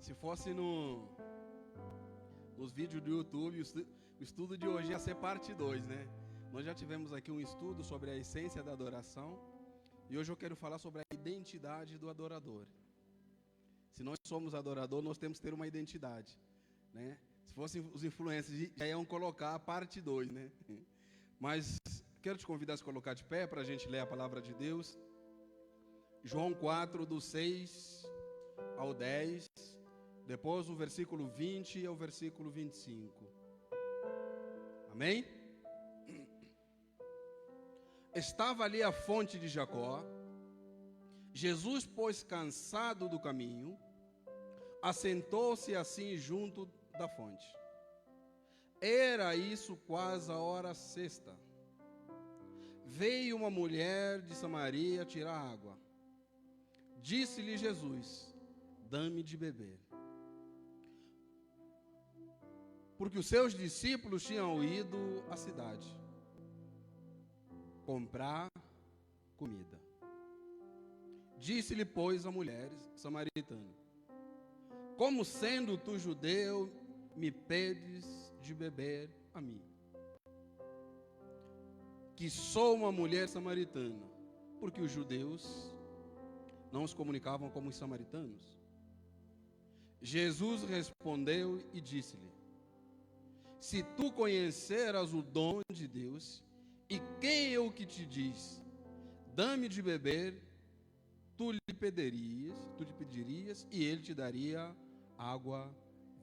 Se fosse nos vídeos do YouTube, o estudo de hoje ia ser parte 2, né? Nós já tivemos aqui um estudo sobre a essência da adoração. E hoje eu quero falar sobre a identidade do adorador. Se nós somos adorador, nós temos que ter uma identidade, né? Se fossem os influencers, já iam colocar a parte 2, né? Mas quero te convidar a se colocar de pé para a gente ler a palavra de Deus. João 4, do 6 ao 10. Depois o versículo 20 ao versículo 25. Amém? Estava ali a fonte de Jacó. Jesus, pois, cansado do caminho, assentou-se assim junto da fonte. Era isso quase a hora sexta. Veio uma mulher de Samaria tirar água. Disse-lhe Jesus: dá-me de beber. Porque os seus discípulos tinham ido à cidade comprar comida. Disse-lhe, pois, a mulher samaritana: como sendo tu judeu, me pedes de beber a mim, que sou uma mulher samaritana? Porque os judeus não se comunicavam como os samaritanos. Jesus respondeu e disse-lhe: se tu conheceras o dom de Deus, e quem é o que te diz, dá-me de beber, tu lhe pedirias, e ele te daria água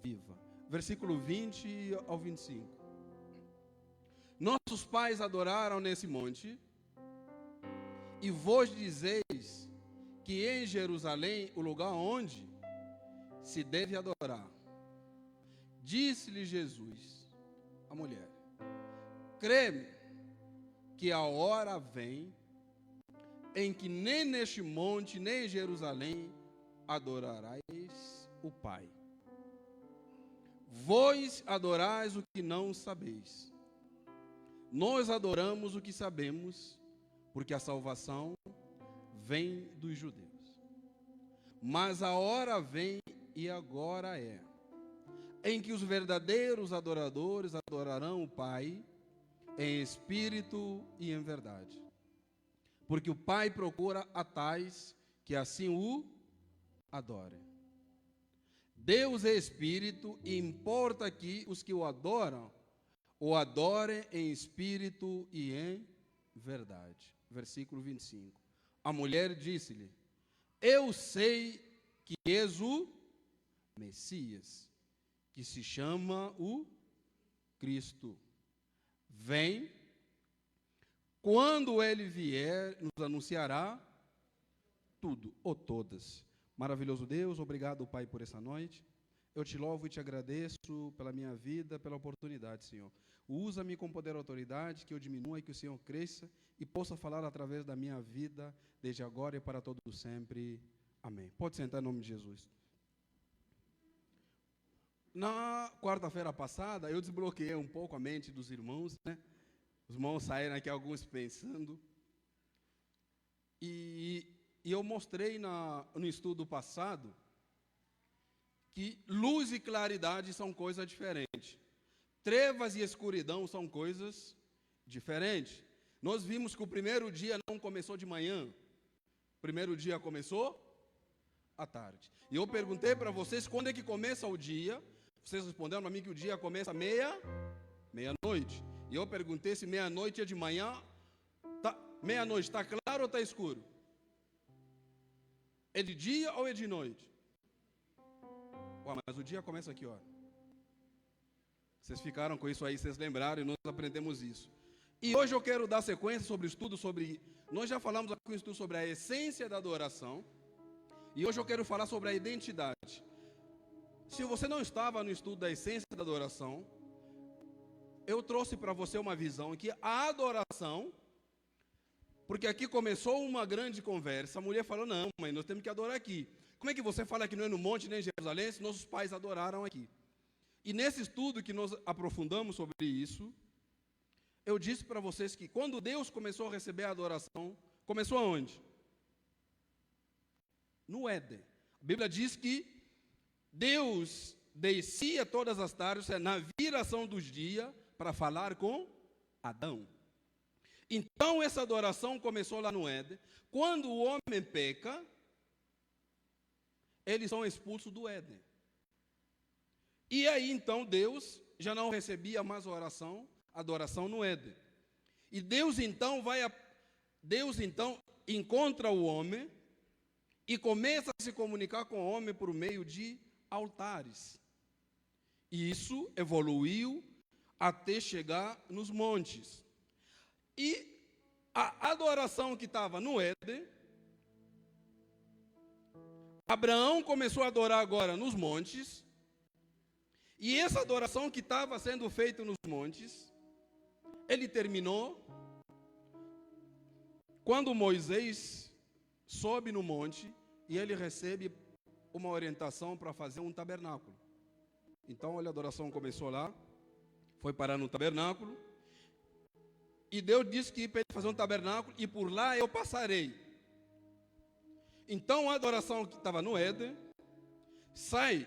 viva. Versículo 20 ao 25. Nossos pais adoraram nesse monte, e vós dizeis que em Jerusalém o lugar onde se deve adorar. Disse-lhe Jesus, a mulher: crê-me que a hora vem em que nem neste monte, nem em Jerusalém adorarás o Pai. Vós adorais o que não sabeis. Nós adoramos o que sabemos, porque a salvação vem dos judeus. Mas a hora vem, e agora é, em que os verdadeiros adoradores adorarão o Pai em espírito e em verdade. Porque o Pai procura a tais que assim o adorem. Deus é espírito, e importa que os que o adorem em espírito e em verdade. Versículo 25. A mulher disse-lhe: eu sei que és o Messias, que se chama o Cristo. Vem, quando ele vier, nos anunciará tudo, ou todas. Maravilhoso Deus, obrigado, Pai, por essa noite. Eu te louvo e te agradeço pela minha vida, pela oportunidade, Senhor. Usa-me com poder e autoridade, que eu diminua e que o Senhor cresça e possa falar através da minha vida, desde agora e para todo sempre. Amém. Pode sentar em nome de Jesus. Na quarta-feira passada, eu desbloqueei um pouco a mente dos irmãos, né? Os irmãos saíram aqui, alguns pensando. E eu mostrei no estudo passado que luz e claridade são coisas diferentes. Trevas e escuridão são coisas diferentes. Nós vimos que o primeiro dia não começou de manhã. O primeiro dia começou à tarde. E eu perguntei para vocês quando é que começa o dia. Vocês responderam para mim que o dia começa meia-noite. E eu perguntei se meia-noite é de manhã. Meia-noite está claro ou está escuro? É de dia ou é de noite? Mas o dia começa aqui, ó. Vocês ficaram com isso aí, vocês lembraram, e nós aprendemos isso. E hoje eu quero dar sequência sobre o estudo sobre... Nós já falamos aqui um estudo sobre a essência da adoração. E hoje eu quero falar sobre a identidade. Se você não estava no estudo da essência da adoração, eu trouxe para você uma visão que a adoração... Porque aqui começou uma grande conversa. A mulher falou: não, mãe, nós temos que adorar aqui. Como é que você fala que não é no monte nem em Jerusalém, se nossos pais adoraram aqui? E nesse estudo que nós aprofundamos sobre isso, eu disse para vocês que quando Deus começou a receber a adoração, começou aonde? No Éden. A Bíblia diz que Deus descia todas as tardes, na viração dos dias, para falar com Adão. Então essa adoração começou lá no Éden. Quando o homem peca, eles são expulsos do Éden. E aí então Deus já não recebia mais adoração no Éden. E Deus então encontra o homem e começa a se comunicar com o homem por meio de altares. E isso evoluiu até chegar nos montes. E a adoração que estava no Éden, Abraão começou a adorar agora nos montes. E essa adoração que estava sendo feita nos montes, ele terminou quando Moisés sobe no monte e ele recebe uma orientação para fazer um tabernáculo. Então, olha, a adoração começou lá, foi parar no tabernáculo, e Deus disse que para ele fazer um tabernáculo, e por lá eu passarei. Então, a adoração que estava no Éden, sai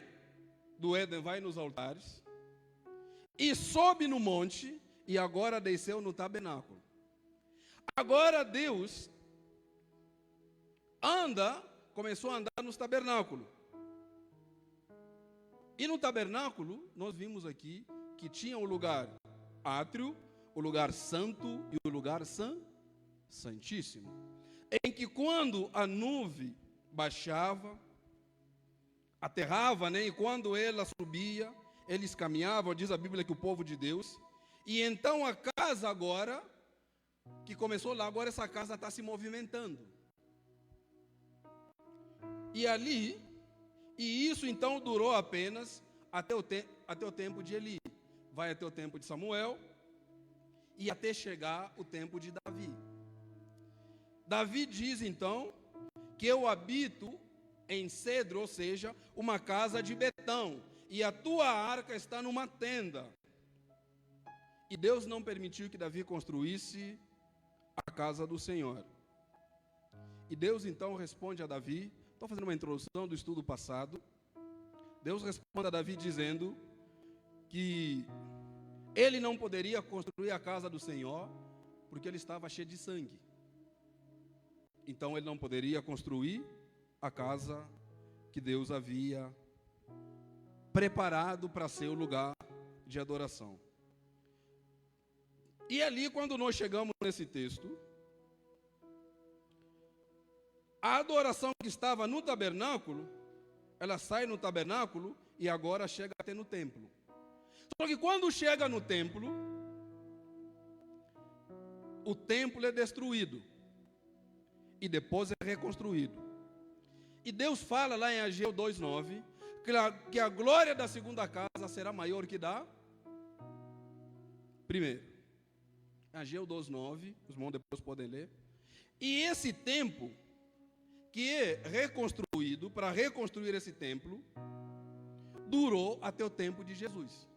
do Éden, vai nos altares, e sobe no monte, e agora desceu no tabernáculo. Agora Deus começou a andar nos tabernáculos. E no tabernáculo, nós vimos aqui que tinha o lugar átrio, o lugar santo e o lugar santíssimo. Em que quando a nuvem baixava, aterrava, né? E quando ela subia, eles caminhavam, diz a Bíblia que o povo de Deus. E então a casa agora, que começou lá, agora essa casa está se movimentando. E isso então durou apenas até o tempo de Eli. Vai até o tempo de Samuel e até chegar o tempo de Davi. Davi diz então que eu habito em cedro, ou seja, uma casa de betão, e a tua arca está numa tenda. E Deus não permitiu que Davi construísse a casa do Senhor. E Deus então responde a Davi, estou fazendo uma introdução do estudo passado. Deus responde a Davi dizendo que ele não poderia construir a casa do Senhor porque ele estava cheio de sangue. Então ele não poderia construir a casa que Deus havia preparado para ser o lugar de adoração. E ali, quando nós chegamos nesse texto, a adoração que estava no tabernáculo, ela sai no tabernáculo e agora chega até no templo. Só que quando chega no templo, o templo é destruído e depois é reconstruído. E Deus fala lá em Ageu 2:9 que a glória da segunda casa será maior que da primeira. Ageu 2:9, os irmãos depois podem ler. E esse templo que é reconstruído, para reconstruir esse templo, durou até o tempo de Jesus.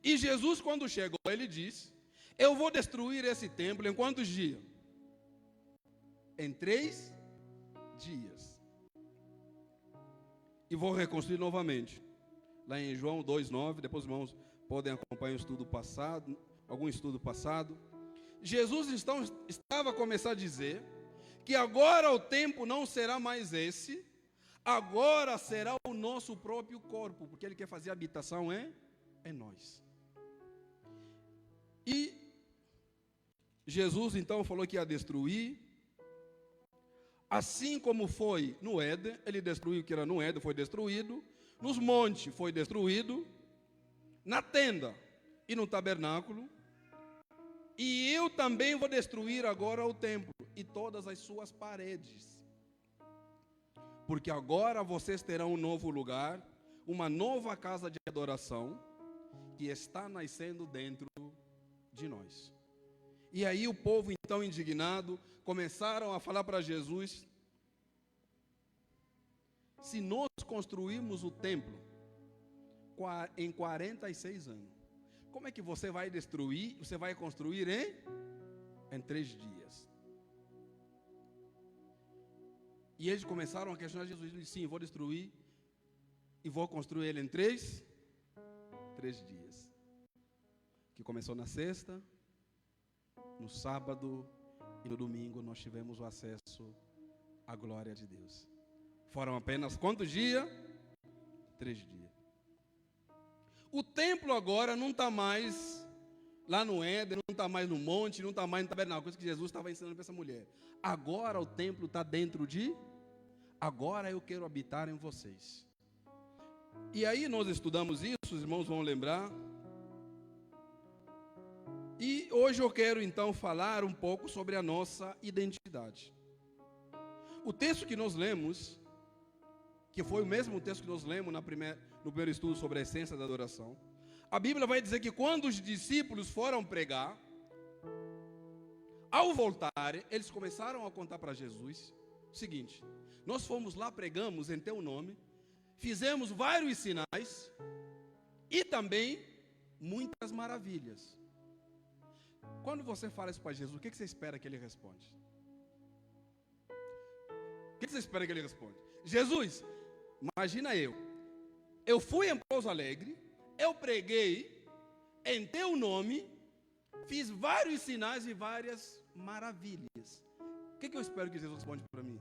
E Jesus, quando chegou, ele disse: eu vou destruir esse templo em quantos dias? Em 3 dias. E vou reconstruir novamente. Lá em João 2:9, depois os irmãos podem acompanhar algum estudo passado. Jesus então estava a começar a dizer que agora o tempo não será mais esse, agora será o nosso próprio corpo, porque ele quer fazer habitação em nós. E Jesus então falou que ia destruir, assim como foi no Éden, ele destruiu o que era no Éden, foi destruído, nos montes foi destruído, na tenda e no tabernáculo, e eu também vou destruir agora o templo e todas as suas paredes, porque agora vocês terão um novo lugar, uma nova casa de adoração, que está nascendo dentro de nós. E aí o povo então indignado, começaram a falar para Jesus: se nós construirmos o templo em 46 anos, como é que você vai destruir, você vai construir em 3 dias? E eles começaram a questionar Jesus. Ele disse: sim, vou destruir e vou construir ele em três dias. Que começou na sexta, no sábado e no domingo nós tivemos o acesso à glória de Deus. Foram apenas quantos dias? 3 dias. O templo agora não está mais lá no Éden, não está mais no monte, não está mais no tabernáculo, coisa que Jesus estava ensinando para essa mulher. Agora o templo está dentro de... Agora eu quero habitar em vocês. E aí nós estudamos isso, os irmãos vão lembrar. E hoje eu quero então falar um pouco sobre a nossa identidade. O texto que nós lemos, que foi o mesmo texto que nós lemos no primeiro estudo sobre a essência da adoração, a Bíblia vai dizer que quando os discípulos foram pregar, ao voltarem, eles começaram a contar para Jesus o seguinte: nós fomos lá, pregamos em teu nome, fizemos vários sinais e também muitas maravilhas. Quando você fala isso para Jesus, o que você espera que ele responda? O que você espera que ele responda? Jesus, imagina eu fui em Pouso Alegre, eu preguei em teu nome, fiz vários sinais e várias maravilhas. O que eu espero que Jesus responda para mim?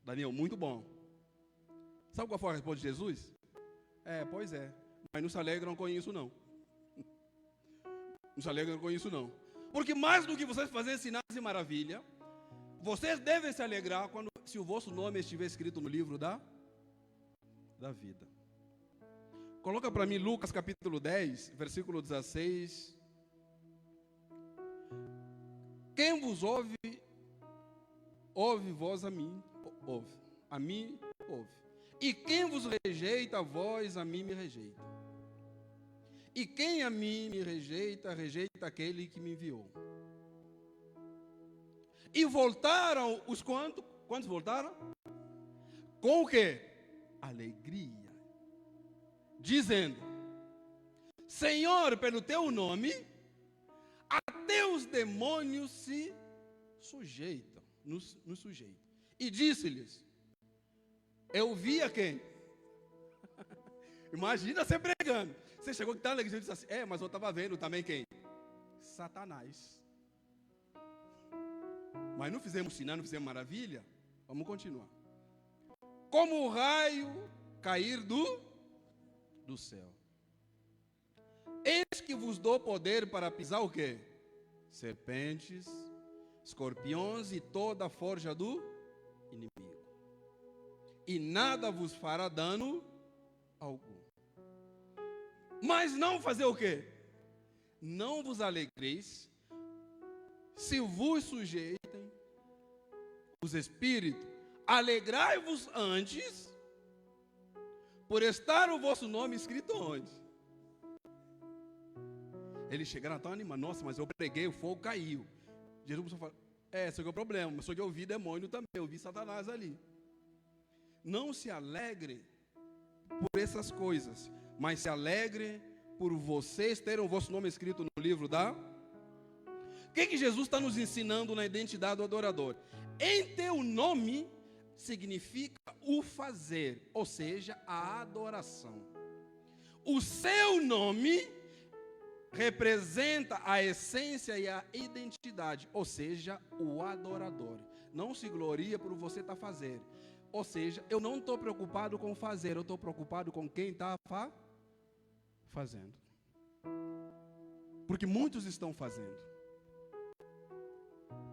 Daniel, muito bom. Sabe qual foi a resposta de Jesus? Pois é, mas não se alegra, não conheço não. Não se alegra, não conheço não. Porque mais do que vocês fazerem sinais e maravilha, vocês devem se alegrar se o vosso nome estiver escrito no livro da vida. Coloca para mim Lucas capítulo 10, versículo 16. Quem vos ouve, ouve vós a mim, ouve. A mim, ouve. E quem vos rejeita, vós a mim me rejeita. E quem a mim me rejeita, rejeita aquele que me enviou. E voltaram os quantos? Quantos voltaram? Com o quê? Alegria. Dizendo: Senhor, pelo teu nome, até os demônios se sujeitam, nos sujeitam. E disse-lhes: eu vi a quem? Imagina você pregando. Você chegou que está alegre e disse assim: mas eu estava vendo também quem? Satanás. Mas não fizemos sinal, não fizemos maravilha? Vamos continuar. Como o raio cair do céu. Eis que vos dou poder para pisar o quê? Serpentes, escorpiões e toda a forja do inimigo. E nada vos fará dano algum. Mas não fazer o quê? Não vos alegreis se vos sujeitem os espíritos. Alegrai-vos antes por estar o vosso nome escrito onde? Eles chegaram tão animados: nossa, mas eu preguei, o fogo caiu. Jesus começou a falar: esse é o problema, só que eu vi demônio também, eu vi Satanás ali. Não se alegre por essas coisas, mas se alegre por vocês terem o vosso nome escrito no livro da... O que Jesus está nos ensinando na identidade do adorador? Em teu nome significa o fazer, ou seja, a adoração. O seu nome representa a essência e a identidade, ou seja, o adorador. Não se gloria por você estar fazendo. Ou seja, eu não estou preocupado com fazer, eu estou preocupado com quem está fazendo. Porque muitos estão fazendo.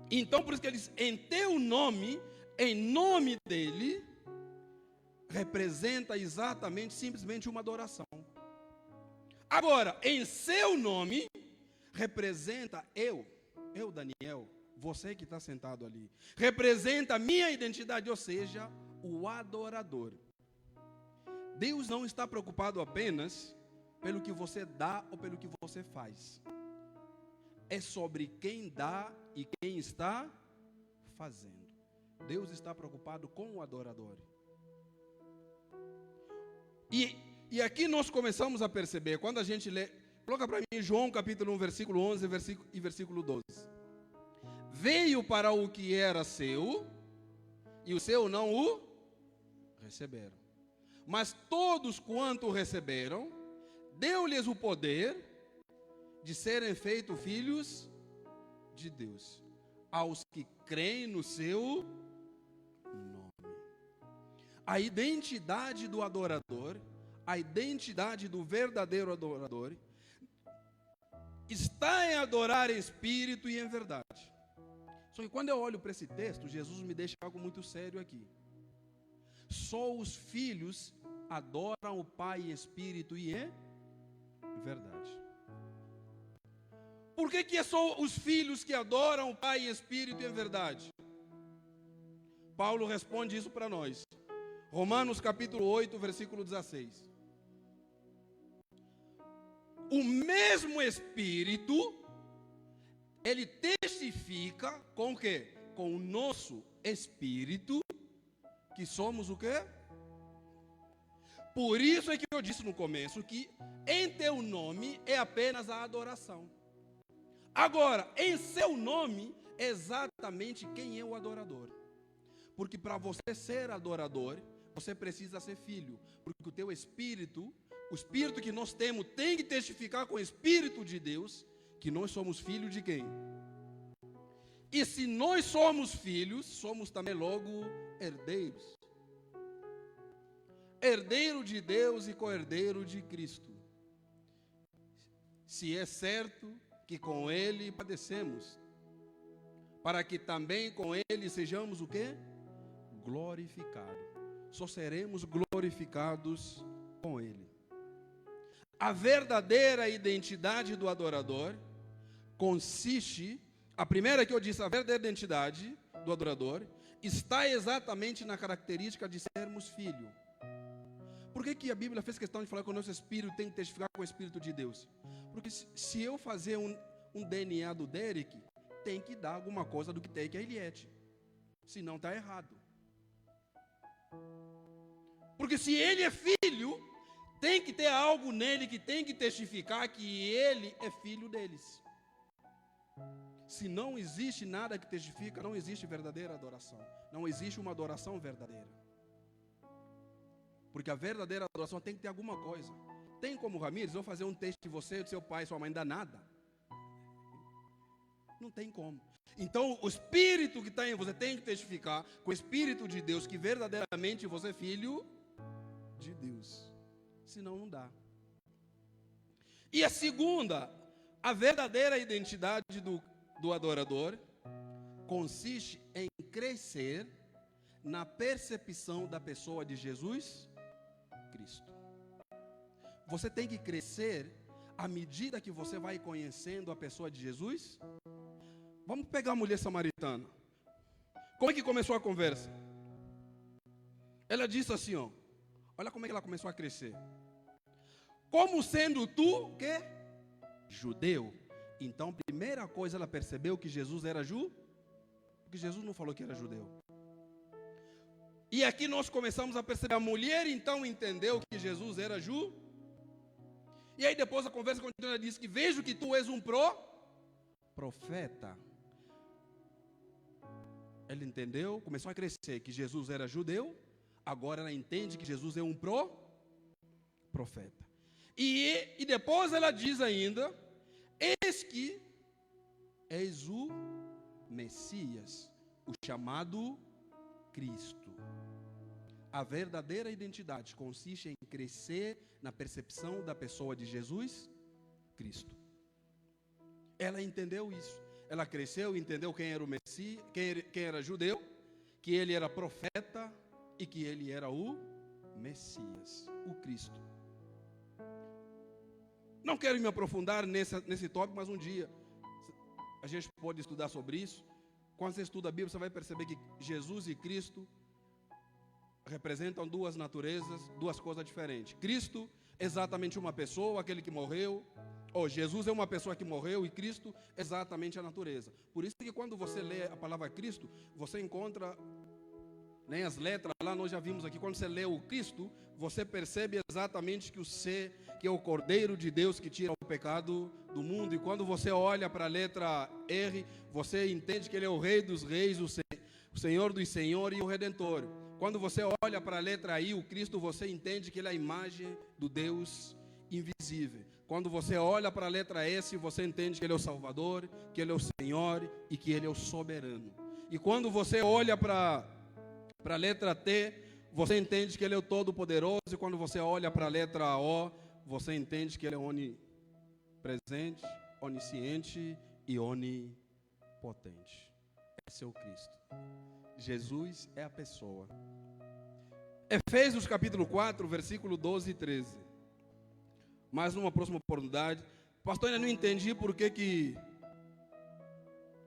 Então, por isso que ele diz: em teu nome, em nome dele, representa exatamente, simplesmente uma adoração. Agora, em seu nome, representa eu, Daniel, você que está sentado ali, representa a minha identidade, ou seja, o adorador. Deus não está preocupado apenas pelo que você dá ou pelo que você faz. É sobre quem dá e quem está fazendo. Deus está preocupado com o adorador. E aqui nós começamos a perceber, quando a gente lê, coloca para mim João capítulo 1, versículo 11 e versículo 12. Veio para o que era seu, e o seu não o Receberam. Mas todos quanto receberam, deu-lhes o poder de serem feitos filhos de Deus, aos que creem no seu nome. A identidade do adorador, a identidade do verdadeiro adorador, está em adorar em espírito e em verdade. Só que quando eu olho para esse texto, Jesus me deixa algo muito sério aqui. Só os filhos adoram o Pai em espírito e em verdade. Por que é só os filhos que adoram o Pai em espírito e em verdade? Paulo responde isso para nós. Romanos capítulo 8, versículo 16. O mesmo Espírito, ele testifica com o quê? Com o nosso espírito, que somos o quê? Por isso é que eu disse no começo que em teu nome é apenas a adoração. Agora, em seu nome, exatamente quem é o adorador. Porque para você ser adorador, você precisa ser filho. Porque o teu espírito, o espírito que nós temos, tem que testificar com o Espírito de Deus que nós somos filhos de quem? E se nós somos filhos, somos também logo herdeiros. Herdeiro de Deus e co-herdeiro de Cristo. Se é certo que com Ele padecemos, para que também com Ele sejamos o quê? Glorificados. Só seremos glorificados com Ele. A verdadeira identidade do adorador consiste, a primeira que eu disse, a verdadeira identidade do adorador está exatamente na característica de sermos filhos. Por que a Bíblia fez questão de falar que o nosso espírito tem que testificar com o Espírito de Deus? Porque se eu fazer um DNA do Derek, tem que dar alguma coisa do que tem que a Eliette. Senão está errado. Porque se ele é filho, tem que ter algo nele que tem que testificar que ele é filho deles. Se não existe nada que testifica, não existe verdadeira adoração. Não existe uma adoração verdadeira. Porque a verdadeira adoração tem que ter alguma coisa. Tem como, Ramires, eu fazer um teste de você, de seu pai, sua mãe, não dá nada? Não tem como. Então, o Espírito que está em você tem que testificar com o Espírito de Deus que verdadeiramente você é filho de Deus. Senão não dá. E a segunda, a verdadeira identidade do adorador consiste em crescer na percepção da pessoa de Jesus Cristo. Você tem que crescer à medida que você vai conhecendo a pessoa de Jesus. Vamos pegar a mulher samaritana. Como é que começou a conversa? Ela disse assim, ó, olha como é que ela começou a crescer. Como sendo tu, que? Judeu. Então, primeira coisa, ela percebeu que Jesus era porque Jesus não falou que era judeu. E aqui nós começamos a perceber, a mulher então entendeu que Jesus era E aí depois a conversa continua, ela disse que vejo que tu és um profeta. Ela entendeu, começou a crescer que Jesus era judeu, agora ela entende que Jesus é um profeta. E depois ela diz ainda, eis que és o Messias, o chamado Cristo. A verdadeira identidade consiste em crescer na percepção da pessoa de Jesus Cristo. Ela entendeu isso. Ela cresceu e entendeu quem era o Messias, quem era judeu, que ele era profeta e que ele era o Messias, o Cristo. Não quero me aprofundar nesse tópico, mas um dia a gente pode estudar sobre isso. Quando você estuda a Bíblia, você vai perceber que Jesus e Cristo representam duas naturezas, duas coisas diferentes. Cristo é exatamente uma pessoa, aquele que morreu. Jesus é uma pessoa que morreu e Cristo é exatamente a natureza. Por isso que quando você lê a palavra Cristo, você encontra nem as letras, lá nós já vimos aqui, quando você lê o Cristo, você percebe exatamente que o C, que é o Cordeiro de Deus que tira o pecado do mundo. E quando você olha para a letra R, você entende que ele é o Rei dos Reis, o o Senhor dos senhores e o Redentor. Quando você olha para a letra I, o Cristo, você entende que ele é a imagem do Deus invisível. Quando você olha para a letra S, você entende que ele é o Salvador, que ele é o Senhor e que ele é o soberano. E quando você olha para a letra T, você entende que ele é o Todo-Poderoso. E quando você olha para a letra O, você entende que ele é onipresente, onisciente e onipotente. Esse é o Cristo. Jesus é a pessoa. Efésios capítulo 4, versículo 12 e 13. Mas numa próxima oportunidade. Pastor, ainda não entendi por que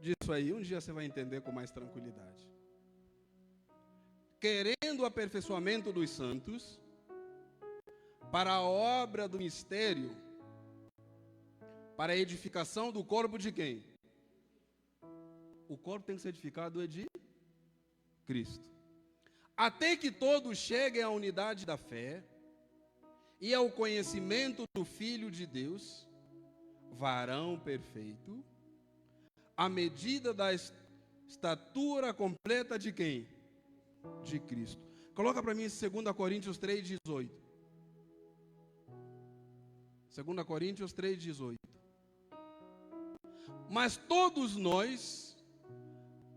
disso aí. Um dia você vai entender com mais tranquilidade. Querendo o aperfeiçoamento dos santos, para a obra do mistério, para a edificação do corpo de quem? O corpo tem que ser edificado de Cristo. Até que todos cheguem à unidade da fé e ao conhecimento do Filho de Deus, varão perfeito, à medida da estatura completa de quem? De Cristo. Coloca para mim 2 Coríntios 3,18. 2 Coríntios 3,18. Mas todos nós,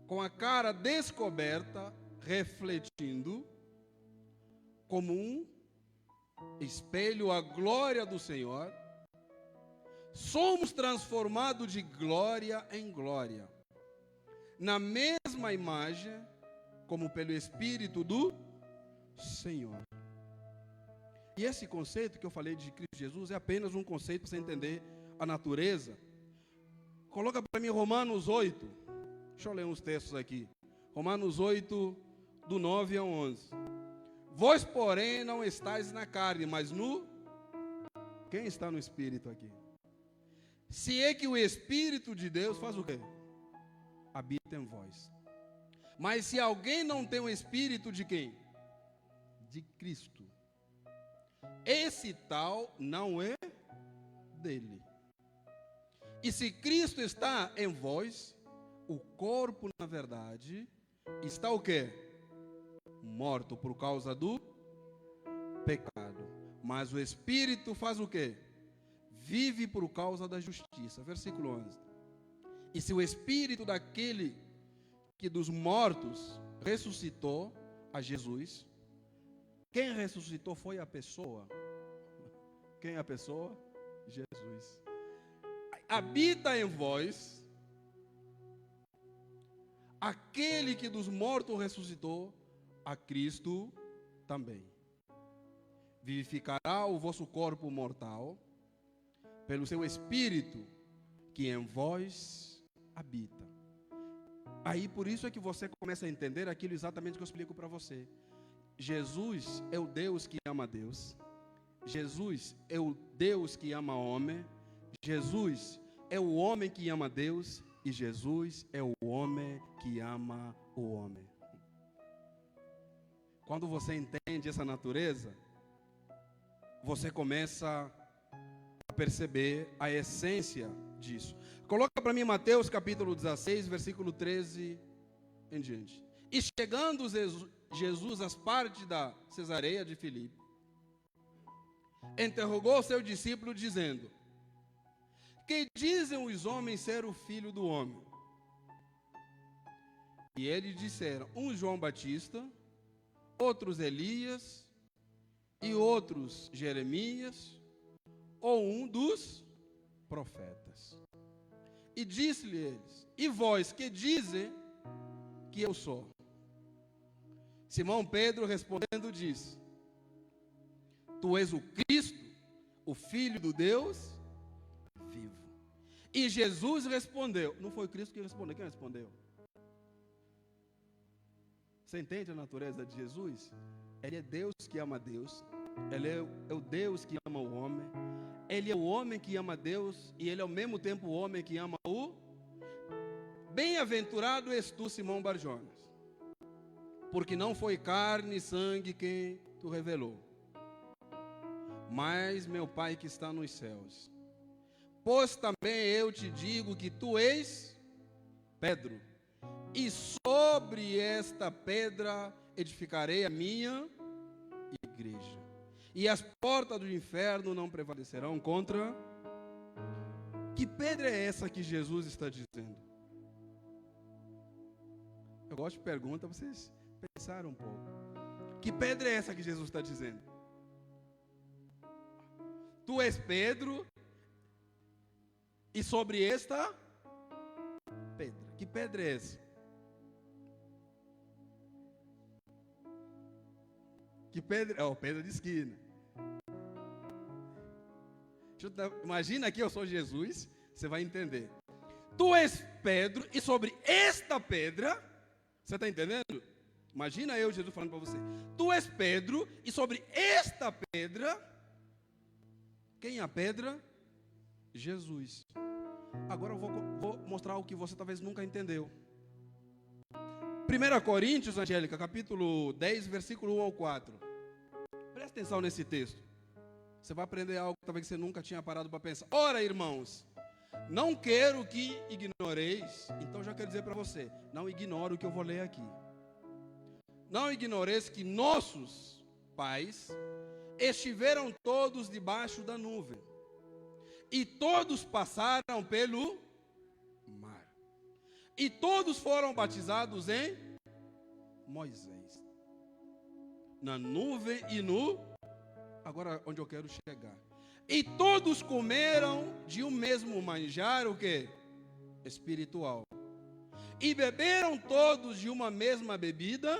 com a cara descoberta, refletindo, como um espelho a glória do Senhor, somos transformados de glória em glória, na mesma imagem, como pelo Espírito do Senhor. E esse conceito que eu falei de Cristo Jesus é apenas um conceito para você entender a natureza. Coloca para mim Romanos 8. Deixa eu ler uns textos aqui. Romanos 8, do 9 ao 11. Vós, porém, não estáis na carne, mas no... Quem está no Espírito aqui? Se é que o Espírito de Deus faz o quê? Habita em vós. Mas se alguém não tem o Espírito de quem? De Cristo. Esse tal não é dele. E se Cristo está em vós, o corpo, na verdade, está o quê? Morto por causa do pecado. Mas o Espírito faz o quê? Vive por causa da justiça. Versículo 11. E se o Espírito daquele que dos mortos ressuscitou a Jesus, quem ressuscitou foi a pessoa. Quem é a pessoa? Jesus. Habita em vós, aquele que dos mortos ressuscitou a Cristo também. Vivificará o vosso corpo mortal pelo seu Espírito que em vós habita. Aí por isso é que você começa a entender aquilo exatamente que eu explico para você. Jesus é o Deus que ama Deus. Jesus é o Deus que ama homem. Jesus é o homem que ama Deus. E Jesus é o homem que ama o homem. Quando você entende essa natureza, você começa a perceber a essência disso. Coloca para mim Mateus capítulo 16, versículo 13 em diante. E chegando Jesus às partes da Cesareia de Filipe, interrogou seu discípulo dizendo: que dizem os homens ser o filho do homem? E eles disseram: uns João Batista, outros Elias, e outros Jeremias, ou um dos profetas. E disse-lhe eles: e vós, que dizem que eu sou? Simão Pedro respondendo disse: tu és o Cristo, o Filho do Deus vivo. E Jesus respondeu. Não foi Cristo que respondeu, quem respondeu? Você entende a natureza de Jesus? Ele é Deus que ama Deus. Ele é o Deus que ama o homem. Ele é o homem que ama Deus. E ele é ao mesmo tempo o homem que ama o... Bem-aventurado és tu, Simão Barjonas, porque não foi carne e sangue quem tu revelou, mas meu Pai que está nos céus. Pois também eu te digo que tu és Pedro, e sobre esta pedra edificarei a minha igreja. E as portas do inferno não prevalecerão contra... Que pedra é essa que Jesus está dizendo? Eu gosto de perguntar, vocês pensaram um pouco. Que pedra é essa que Jesus está dizendo? Tu és Pedro, e sobre esta pedra. Que pedra é essa? Que pedra? Oh, pedra de esquina. Imagina aqui, eu sou Jesus, você vai entender. Tu és Pedro, e sobre esta pedra, você está entendendo? Imagina eu, Jesus, falando para você. Tu és Pedro, e sobre esta pedra, quem é a pedra? Jesus. Agora eu vou mostrar o que você talvez nunca entendeu. 1 Coríntios, Angélica, capítulo 10, versículo 1 ao 4. Presta atenção nesse texto. Você vai aprender algo que talvez você nunca tinha parado para pensar. Ora, irmãos, não quero que ignoreis. Então já quero dizer para você, não ignore o que eu vou ler aqui. Não ignoreis que nossos pais estiveram todos debaixo da nuvem, e todos passaram pelo mar, e todos foram batizados em Moisés, na nuvem e no... Agora onde eu quero chegar. E todos comeram de um mesmo manjar, o quê? Espiritual. E beberam todos de uma mesma bebida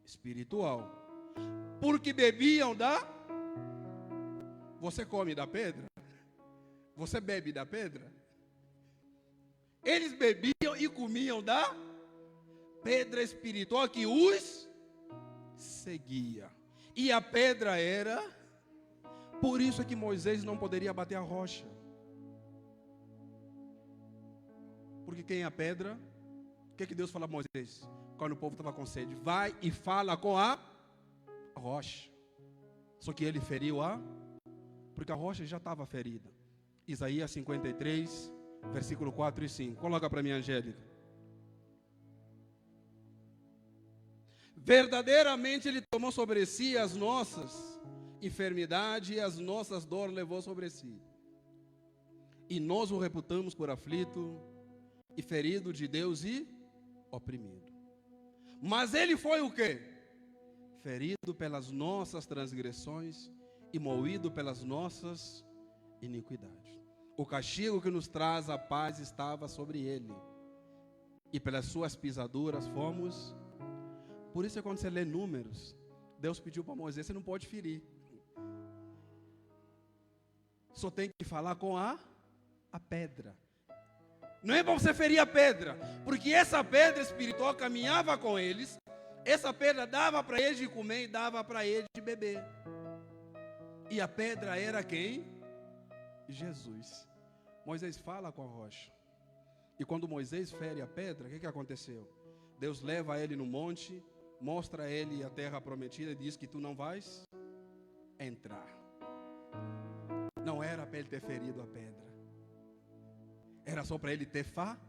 espiritual. Porque bebiam da... Você come da pedra? Você bebe da pedra? Eles bebiam e comiam da pedra espiritual que os seguia. E a pedra era... Por isso é que Moisés não poderia bater a rocha. Porque quem é a pedra? O que Deus fala a Moisés? Quando o povo estava com sede. Vai e fala com a rocha. Só que ele feriu a... Porque a rocha já estava ferida. Isaías 53, versículo 4 e 5. Coloca para mim, Angélica. Verdadeiramente Ele tomou sobre si as nossas enfermidades e as nossas dores levou sobre si. E nós o reputamos por aflito e ferido de Deus e oprimido. Mas Ele foi o quê? Ferido pelas nossas transgressões e moído pelas nossas iniquidades. O castigo que nos traz a paz estava sobre Ele, e pelas suas pisaduras fomos... Por isso é quando você lê Números, Deus pediu para Moisés, você não pode ferir. Só tem que falar com a pedra. Não é para você ferir a pedra, porque essa pedra espiritual caminhava com eles, essa pedra dava para eles de comer e dava para eles de beber. E a pedra era quem? Jesus. Moisés fala com a rocha. E quando Moisés fere a pedra, o que aconteceu? Deus leva ele no monte, mostra a ele a terra prometida e diz que tu não vais entrar. Não era para ele ter ferido a pedra. Era só para ele ter falado.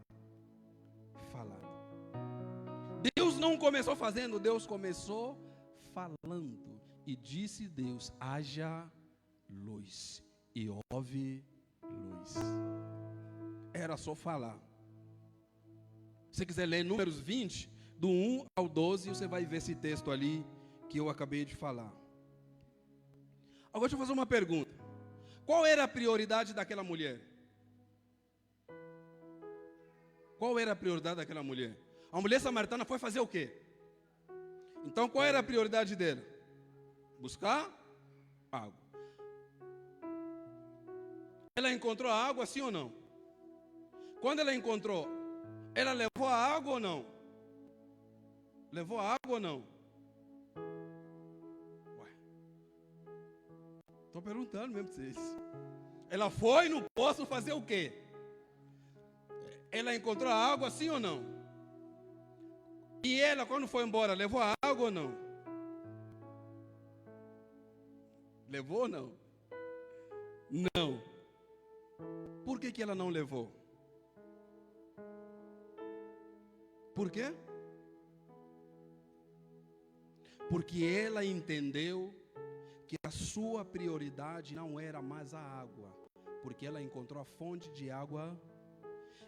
Deus não começou fazendo, Deus começou falando. E disse Deus, haja luz. E houve luz. Era só falar. Se você quiser ler Números 20, do 1 ao 12, você vai ver esse texto ali que eu acabei de falar. Agora deixa eu fazer uma pergunta. Qual era a prioridade daquela mulher? Qual era a prioridade daquela mulher? A mulher samaritana foi fazer o quê? Então qual era a prioridade dela? Buscar água. Ela encontrou a água, sim ou não? Quando ela encontrou, ela levou a água ou não? Levou a água ou não? Ué. Estou perguntando mesmo para vocês. Ela foi no poço fazer o quê? Ela encontrou a água, sim ou não? E ela, quando foi embora, levou a água ou não? Levou ou não? Não. Por que ela não levou? Por quê? Porque ela entendeu que a sua prioridade não era mais a água, porque ela encontrou a fonte de água.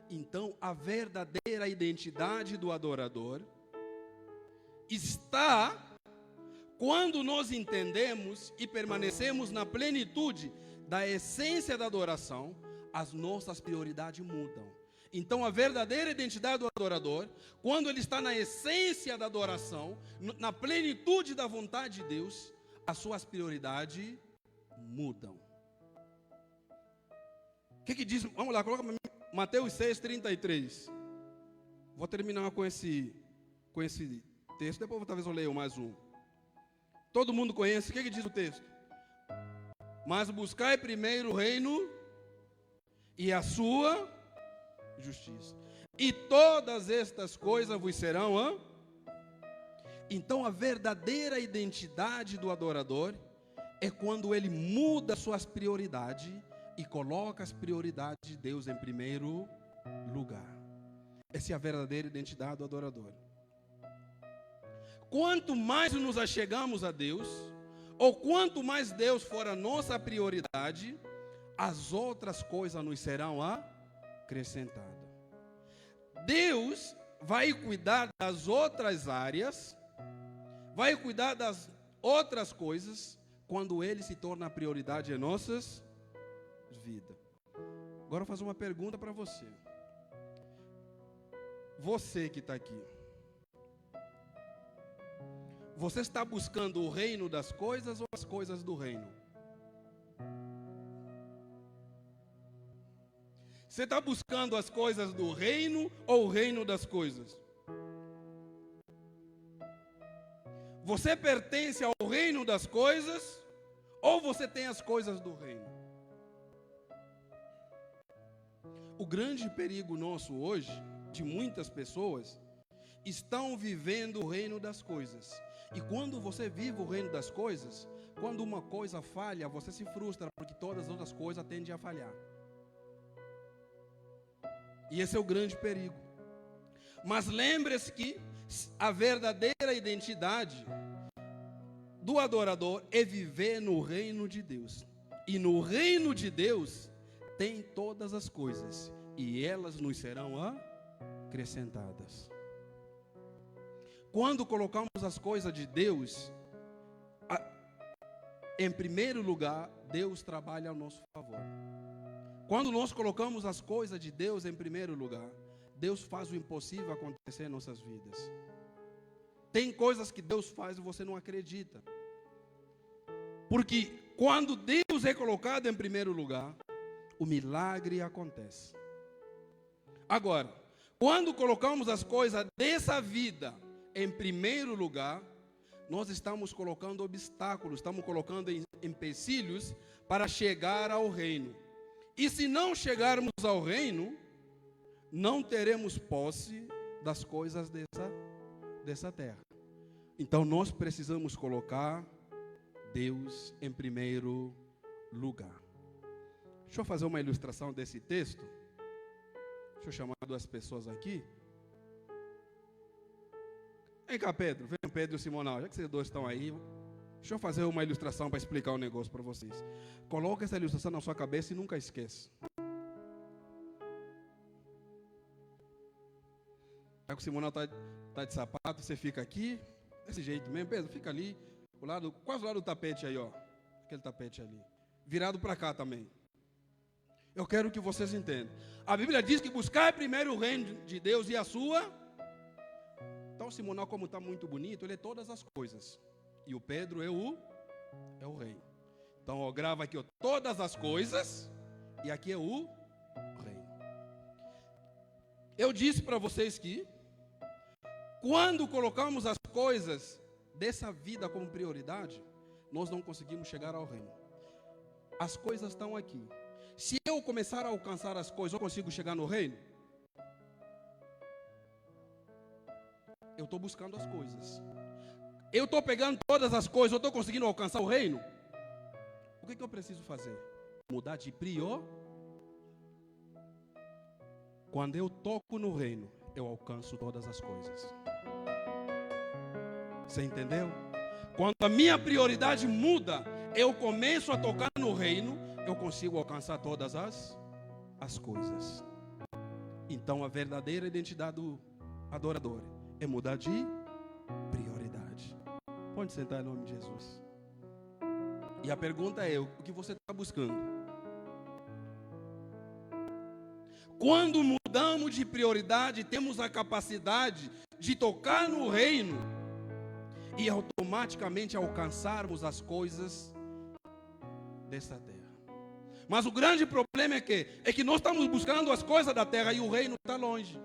Então, a verdadeira identidade do adorador está quando nós entendemos e permanecemos na plenitude da essência da adoração, as nossas prioridades mudam. Então, a verdadeira identidade do adorador, quando ele está na essência da adoração, na plenitude da vontade de Deus, as suas prioridades mudam. O que diz? Vamos lá, coloca para mim, Mateus 6:33. Vou terminar com esse texto, depois talvez eu leia mais um. Todo mundo conhece, o que diz o texto? Mas buscai primeiro o reino e a sua justiça, e todas estas coisas vos serão. Então, a verdadeira identidade do adorador é quando ele muda suas prioridades e coloca as prioridades de Deus em primeiro lugar. Essa é a verdadeira identidade do adorador. Quanto mais nos achegamos a Deus, ou quanto mais Deus for a nossa prioridade, as outras coisas nos serão acrescentadas. Deus vai cuidar das outras áreas, vai cuidar das outras coisas, quando Ele se torna a prioridade em nossas vidas. Agora eu vou fazer uma pergunta para você. Você que está aqui. Você está buscando o reino das coisas ou as coisas do reino? Você está buscando as coisas do reino ou o reino das coisas? Você pertence ao reino das coisas ou você tem as coisas do reino? O grande perigo nosso hoje, de muitas pessoas, estão vivendo o reino das coisas. E quando você vive o reino das coisas, quando uma coisa falha, você se frustra, porque todas as outras coisas tendem a falhar. E esse é o grande perigo. Mas lembre-se que a verdadeira identidade do adorador é viver no reino de Deus. E no reino de Deus tem todas as coisas, e elas nos serão acrescentadas. Quando colocamos as coisas de Deus em primeiro lugar, Deus trabalha ao nosso favor. Quando nós colocamos as coisas de Deus em primeiro lugar, Deus faz o impossível acontecer em nossas vidas. Tem coisas que Deus faz e você não acredita. Porque quando Deus é colocado em primeiro lugar, o milagre acontece. Agora, quando colocamos as coisas dessa vida em primeiro lugar, nós estamos colocando obstáculos, estamos colocando empecilhos para chegar ao reino. E se não chegarmos ao reino, não teremos posse das coisas dessa terra. Então nós precisamos colocar Deus em primeiro lugar. Deixa eu fazer uma ilustração desse texto. Deixa eu chamar duas pessoas aqui. Vem cá, Pedro. Vem, Pedro e Simonal. Já que vocês dois estão aí, deixa eu fazer uma ilustração para explicar um negócio para vocês. Coloca essa ilustração na sua cabeça e nunca esquece. Já que o Simonal está de sapato, você fica aqui, desse jeito mesmo. Pedro, fica ali, quase do lado do tapete aí, ó. Aquele tapete ali. Virado para cá também. Eu quero que vocês entendam. A Bíblia diz que buscar primeiro o reino de Deus e a sua. Então o Simonal, como está muito bonito, ele é todas as coisas. E o Pedro é o rei. Então, ó, grava aqui, ó, todas as coisas. E aqui é o rei. Eu disse para vocês que quando colocamos as coisas dessa vida como prioridade, nós não conseguimos chegar ao reino. As coisas estão aqui. Se eu começar a alcançar as coisas, eu consigo chegar no reino? Eu estou buscando as coisas. Eu estou pegando todas as coisas, eu estou conseguindo alcançar o reino? O que eu preciso fazer? Mudar de prior. Quando eu toco no reino, eu alcanço todas as coisas. Você entendeu? Quando a minha prioridade muda, eu começo a tocar no reino, eu consigo alcançar todas as coisas. Então a verdadeira identidade do adorador é mudar de prioridade. Pode sentar em nome de Jesus. E a pergunta é: o que você está buscando? Quando mudamos de prioridade, temos a capacidade de tocar no reino e automaticamente alcançarmos as coisas dessa terra. Mas o grande problema é que nós estamos buscando as coisas da terra e o reino está longe.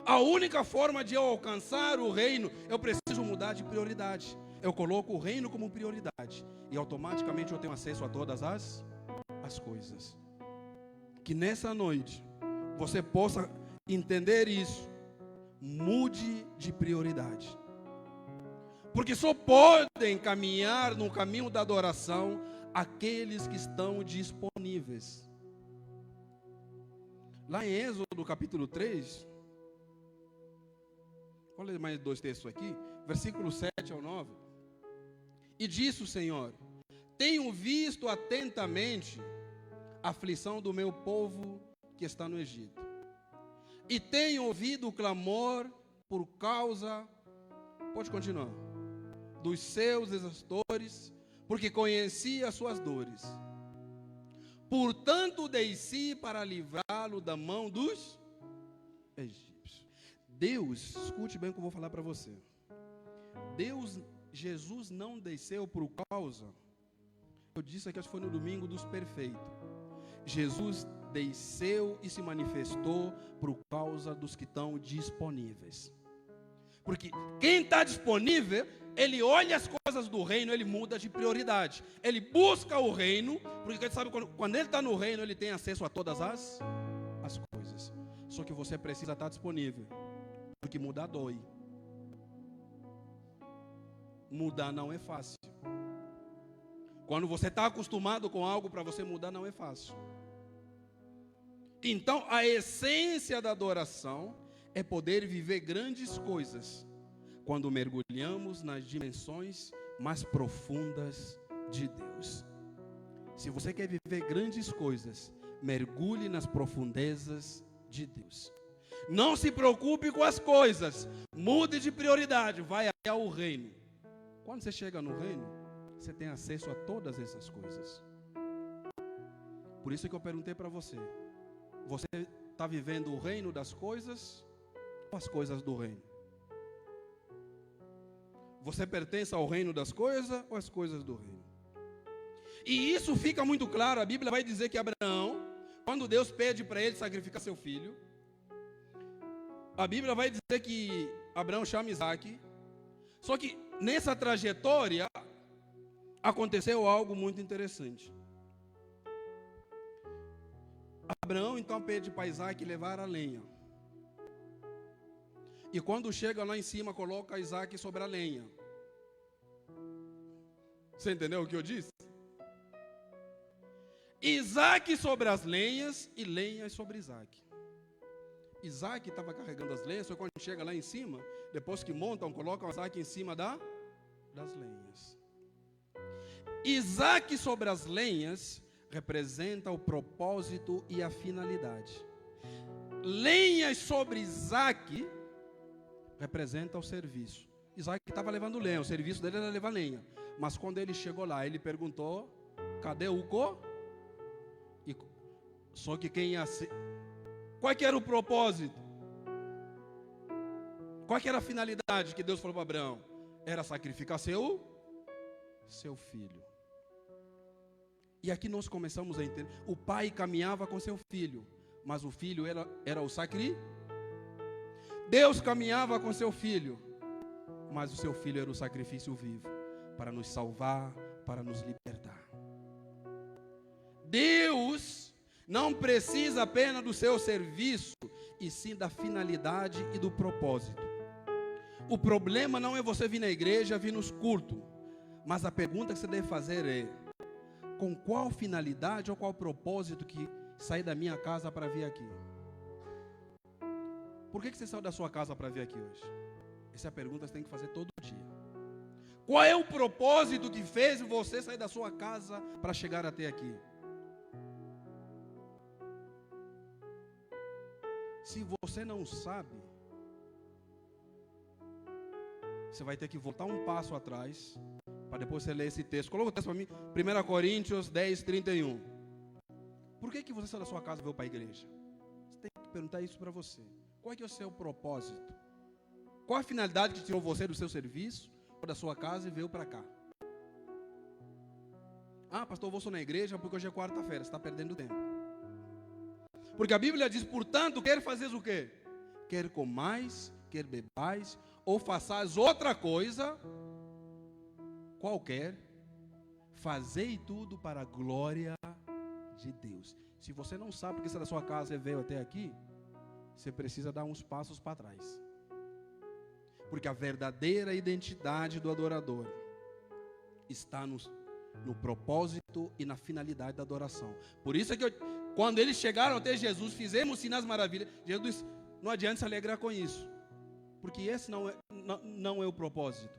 A única forma de eu alcançar o reino, eu preciso mudar de prioridade. Eu coloco o reino como prioridade e automaticamente eu tenho acesso a todas as coisas. Que nessa noite você possa entender isso. Mude de prioridade. Porque só podem caminhar no caminho da adoração aqueles que estão disponíveis. Lá em Êxodo capítulo 3, vou ler mais 2 textos aqui, versículo 7 ao 9. E disse o Senhor: tenho visto atentamente a aflição do meu povo que está no Egito, e tenho ouvido o clamor por causa, pode continuar, dos seus exaustores, porque conheci as suas dores. Portanto desci para livrá-lo da mão dos egípcios. Deus, escute bem o que eu vou falar para você. Jesus não desceu por causa, eu disse aqui, acho que foi no domingo dos perfeitos. Jesus desceu e se manifestou por causa dos que estão disponíveis. Porque quem está disponível, ele olha as coisas do reino, ele muda de prioridade. Ele busca o reino, porque ele sabe que quando ele está no reino, ele tem acesso a todas as coisas. Só que você precisa estar disponível, porque mudar dói. Mudar não é fácil. Quando você está acostumado com algo, para você mudar não é fácil. Então, a essência da adoração é poder viver grandes coisas quando mergulhamos nas dimensões mais profundas de Deus. Se você quer viver grandes coisas, mergulhe nas profundezas de Deus. Não se preocupe com as coisas, mude de prioridade, vai ao reino. Quando você chega no reino, você tem acesso a todas essas coisas. Por isso que eu perguntei para você: você está vivendo o reino das coisas ou as coisas do reino? Você pertence ao reino das coisas ou às coisas do reino? E isso fica muito claro. A Bíblia vai dizer que Abraão, quando Deus pede para ele sacrificar seu filho, a Bíblia vai dizer que Abraão chama Isaac. Só que nessa trajetória aconteceu algo muito interessante. Abraão então pede para Isaac levar a lenha. E quando chega lá em cima, coloca Isaac sobre a lenha. Você entendeu o que eu disse? Isaac sobre as lenhas e lenhas sobre Isaac. Isaac estava carregando as lenhas, só quando chega lá em cima, depois que montam, colocam Isaac em cima das lenhas. Isaac sobre as lenhas representa o propósito e a finalidade. Lenhas sobre Isaac representa o serviço. Isaac estava levando lenha, o serviço dele era levar lenha. Mas quando ele chegou lá, ele perguntou: cadê o Só que quem ia ser... Qual que era o propósito? Qual que era a finalidade que Deus falou para Abraão? Era sacrificar seu filho. E aqui nós começamos a entender. O pai caminhava com seu filho, mas o filho era o sacrifício. Deus caminhava com seu filho, mas o seu filho era o sacrifício vivo, para nos salvar, para nos libertar. Deus não precisa apenas do seu serviço, e sim da finalidade e do propósito. O problema não é você vir na igreja, vir nos cultos, mas a pergunta que você deve fazer é: com qual finalidade ou qual propósito que saí da minha casa para vir aqui? Por que você saiu da sua casa para vir aqui hoje? Essa é a pergunta que você tem que fazer todo dia. Qual é o propósito que fez você sair da sua casa para chegar até aqui? Se você não sabe, você vai ter que voltar um passo atrás, para depois você ler esse texto. Coloca o texto para mim, 1 Coríntios 10, 31. Por que você saiu da sua casa e veio para a igreja? Você tem que perguntar isso para você. Qual é que é o seu propósito? Qual a finalidade que tirou você do seu serviço, ou da sua casa e veio para cá? Ah, pastor, eu vou só na igreja porque hoje é quarta-feira. Você está perdendo tempo. Porque a Bíblia diz, portanto, quer fazeres o quê? Quer comais, quer bebais, ou façais outra coisa qualquer, fazei tudo para a glória de Deus. Se você não sabe porque você da sua casa veio até aqui, você precisa dar uns passos para trás. Porque a verdadeira identidade do adorador está no propósito e na finalidade da adoração. Por isso é que quando eles chegaram até Jesus, fizemos sinais maravilhas. Jesus, não adianta se alegrar com isso, porque esse não é o propósito.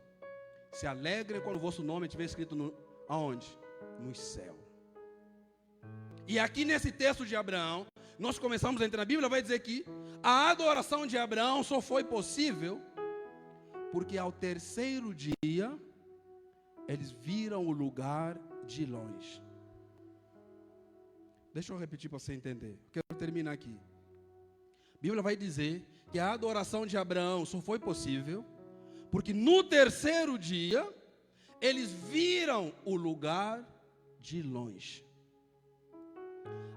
Se alegre quando o vosso nome estiver escrito aonde? No céu. E aqui nesse texto de Abraão, nós começamos a entrar na Bíblia, vai dizer que a adoração de Abraão só foi possível porque ao terceiro dia eles viram o lugar de longe. Deixa eu repetir para você entender. Quero terminar aqui. A Bíblia vai dizer que a adoração de Abraão só foi possível porque no terceiro dia eles viram o lugar de longe.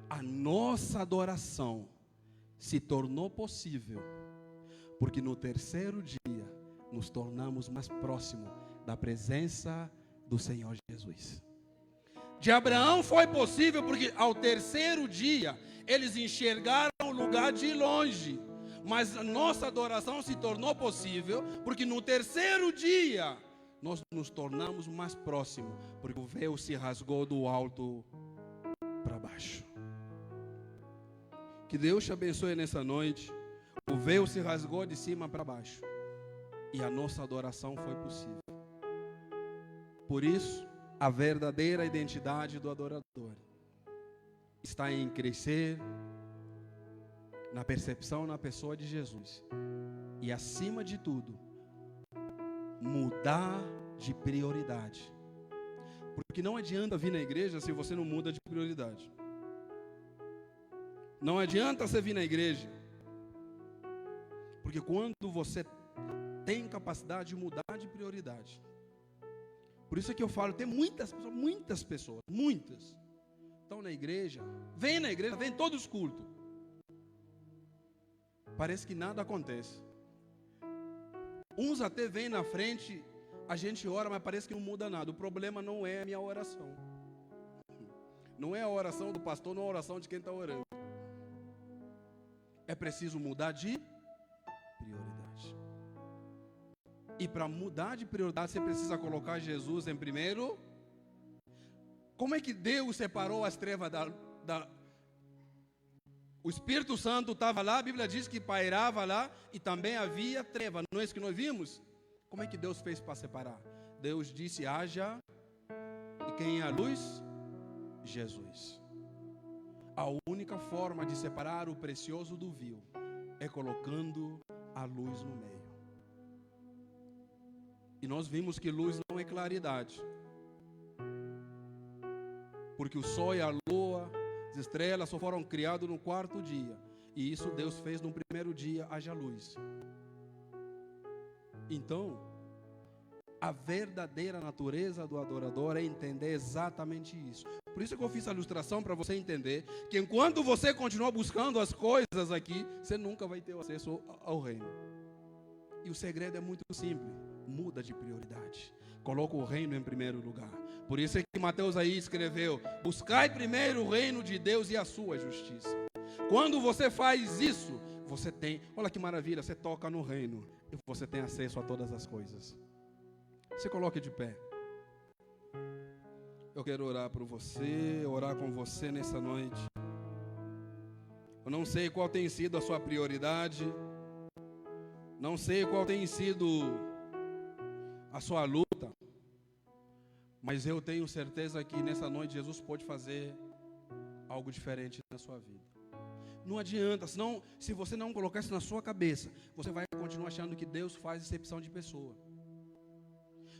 A nossa adoração se tornou possível porque no terceiro dia nos tornamos mais próximos da presença do Senhor Jesus. De Abraão foi possível porque ao terceiro dia eles enxergaram o lugar de longe. Mas a nossa adoração se tornou possível porque no terceiro dia nós nos tornamos mais próximos, porque o véu se rasgou do alto para baixo. Que Deus te abençoe nessa noite. O véu se rasgou de cima para baixo e a nossa adoração foi possível. Por isso, a verdadeira identidade do adorador está em crescer na percepção na pessoa de Jesus e, acima de tudo, mudar de prioridade. Porque não adianta vir na igreja se você não muda de prioridade. Não adianta você vir na igreja, porque quando você tem capacidade de mudar de prioridade. Por isso é que eu falo, tem muitas pessoas, estão na igreja, vem em todos os cultos. Parece que nada acontece. Uns até vêm na frente, a gente ora, mas parece que não muda nada. O problema não é a minha oração. Não é a oração do pastor, não é a oração de quem está orando. É preciso mudar de prioridade. E para mudar de prioridade, você precisa colocar Jesus em primeiro. Como é que Deus separou as trevas O Espírito Santo estava lá, a Bíblia diz que pairava lá e também havia treva. Não é isso que nós vimos? Como é que Deus fez para separar? Deus disse, haja, e quem é a luz? Jesus. A única forma de separar o precioso do vil é colocando a luz no meio. E nós vimos que luz não é claridade, porque o sol e a lua, as estrelas só foram criados no quarto dia, e isso Deus fez no primeiro dia, haja luz. Então, a verdadeira natureza do adorador é entender exatamente isso. Por isso que eu fiz a ilustração para você entender que enquanto você continuar buscando as coisas aqui, você nunca vai ter acesso ao reino. E o segredo é muito simples, muda de prioridade. Coloca o reino em primeiro lugar. Por isso é que Mateus aí escreveu, buscai primeiro o reino de Deus e a sua justiça. Quando você faz isso, você tem, olha que maravilha, você toca no reino e você tem acesso a todas as coisas. Se coloque de pé. Eu quero orar por você, orar com você nessa noite. Eu não sei qual tem sido a sua prioridade, não sei qual tem sido a sua luta, Mas eu tenho certeza que nessa noite Jesus pode fazer algo diferente na sua vida. Não adianta, senão, se você não colocar isso na sua cabeça, você vai continuar achando que Deus faz exceção de pessoa.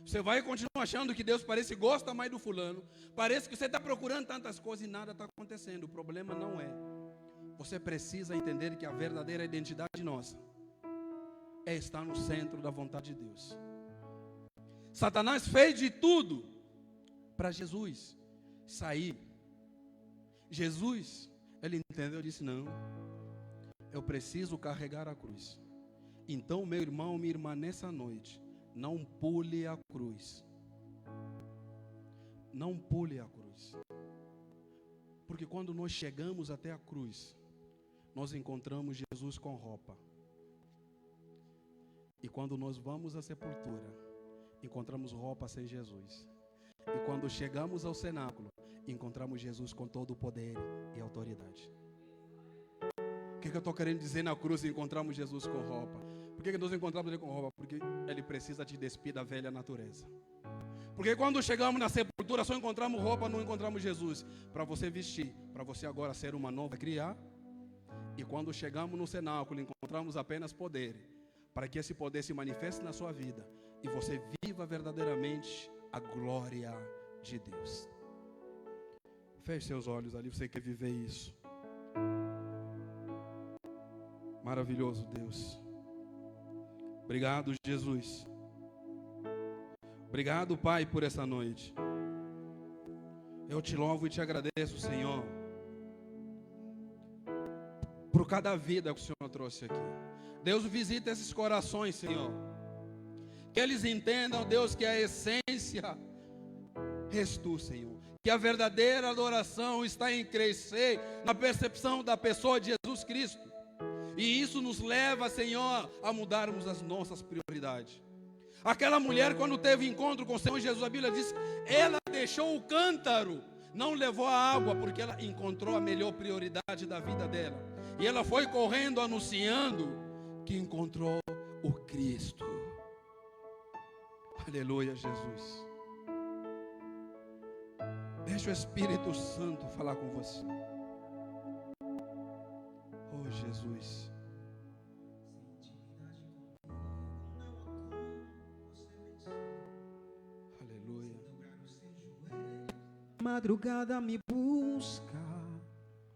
Você vai continuar achando que Deus parece que gosta mais do fulano. Parece que você está procurando tantas coisas e nada está acontecendo. O problema não é. Você precisa entender que a verdadeira identidade nossa é estar no centro da vontade de Deus. Satanás fez de tudo para Jesus sair. Jesus, ele entendeu e disse: não, eu preciso carregar a cruz. Então, meu irmão, minha irmã, nessa noite, não pule a cruz. Não pule a cruz. Porque quando nós chegamos até a cruz, nós encontramos Jesus com roupa. E quando nós vamos à sepultura, encontramos roupa sem Jesus. E quando chegamos ao cenáculo, encontramos Jesus com todo o poder e autoridade. O que eu estou querendo dizer na cruz? Encontramos Jesus com roupa. Por que nós encontramos ele com roupa? Porque ele precisa te despir da velha natureza. Porque quando chegamos na sepultura, só encontramos roupa, não encontramos Jesus. Para você vestir, para você agora ser uma nova criar. E quando chegamos no cenáculo, encontramos apenas poder. Para que esse poder se manifeste na sua vida. E você viva verdadeiramente a glória de Deus. Feche seus olhos ali, você quer viver isso. Maravilhoso Deus. Obrigado, Jesus. Obrigado, Pai, por essa noite. Eu te louvo e te agradeço, Senhor, por cada vida que o Senhor trouxe aqui. Deus, visita esses corações, Senhor. Que eles entendam, Deus, que a essência és tu, Senhor. Que a verdadeira adoração está em crescer na percepção da pessoa de Jesus Cristo. E isso nos leva, Senhor, a mudarmos as nossas prioridades. Aquela mulher, quando teve encontro com o Senhor Jesus, a Bíblia diz, ela deixou o cântaro, não levou a água, porque ela encontrou a melhor prioridade da vida dela. E ela foi correndo, anunciando que encontrou o Cristo. Aleluia, Jesus. Deixa o Espírito Santo falar com você. Oh, Jesus. Aleluia. Madrugada me busca.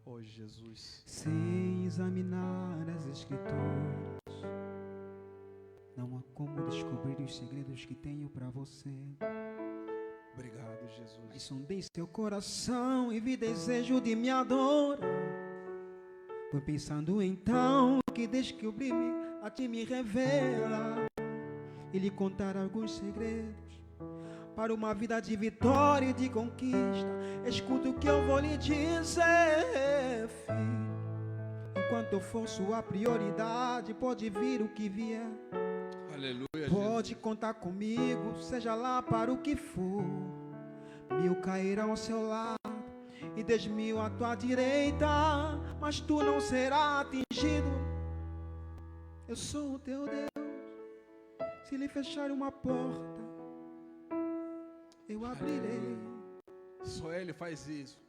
Oh, Jesus. Sem examinar as escrituras, não há como descobrir os segredos que tenho para você. Obrigado, Jesus. Mas sondei seu coração e vi desejo de me adorar. Foi pensando então que descobri-me a ti me revela e lhe contar alguns segredos para uma vida de vitória e de conquista. Escuta o que eu vou lhe dizer, filho. Enquanto eu for sua prioridade, pode vir o que vier. Aleluia, pode Jesus. contar comigo, seja lá para o que for. 1000 cairão ao seu lado e 10.000 à tua direita, mas tu não serás atingido. Eu sou o teu Deus. Se lhe fechar uma porta, eu abrirei. Só Ele faz isso.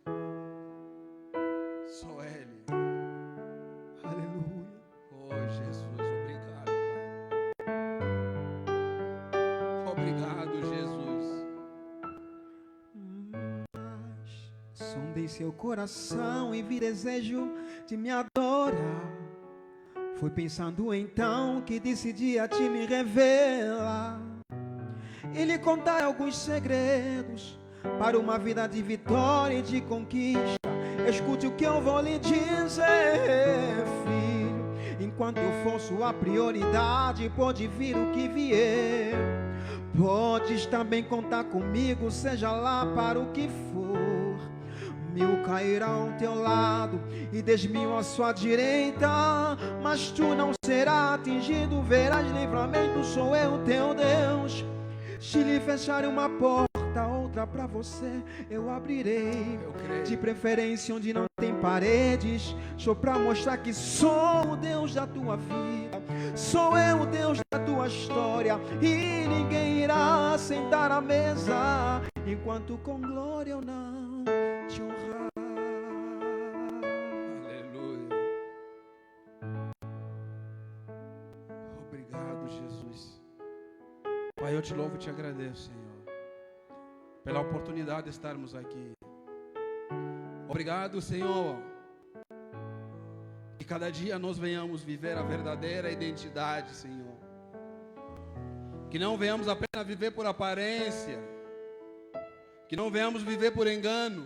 Só Ele. Aleluia. Oh, Jesus, obrigado, Pai. Obrigado, Jesus. Mas sondei seu coração e vi desejo de me adorar. Foi pensando então que decidi a ti me revelar e lhe contar alguns segredos para uma vida de vitória e de conquista. Escute o que eu vou lhe dizer, filho. Enquanto eu for sua prioridade, pode vir o que vier. Podes também contar comigo, seja lá para o que for. 1000 cairão ao teu lado e 10.000 à sua direita, mas tu não serás atingido. Verás livramento, sou eu teu Deus. Se lhe fecharem uma porta, outra porta para você eu abrirei. Eu creio. De preferência onde não tem paredes, só para mostrar que sou o Deus da tua vida. Sou eu o Deus da tua história, e ninguém irá sentar à mesa enquanto com glória eu não te honrar. Aleluia. Obrigado, Jesus. Pai, eu te louvo e te agradeço, Senhor, pela oportunidade de estarmos aqui. Obrigado, Senhor, que cada dia nós venhamos viver a verdadeira identidade, Senhor. Que não venhamos apenas viver por aparência, que não venhamos viver por engano,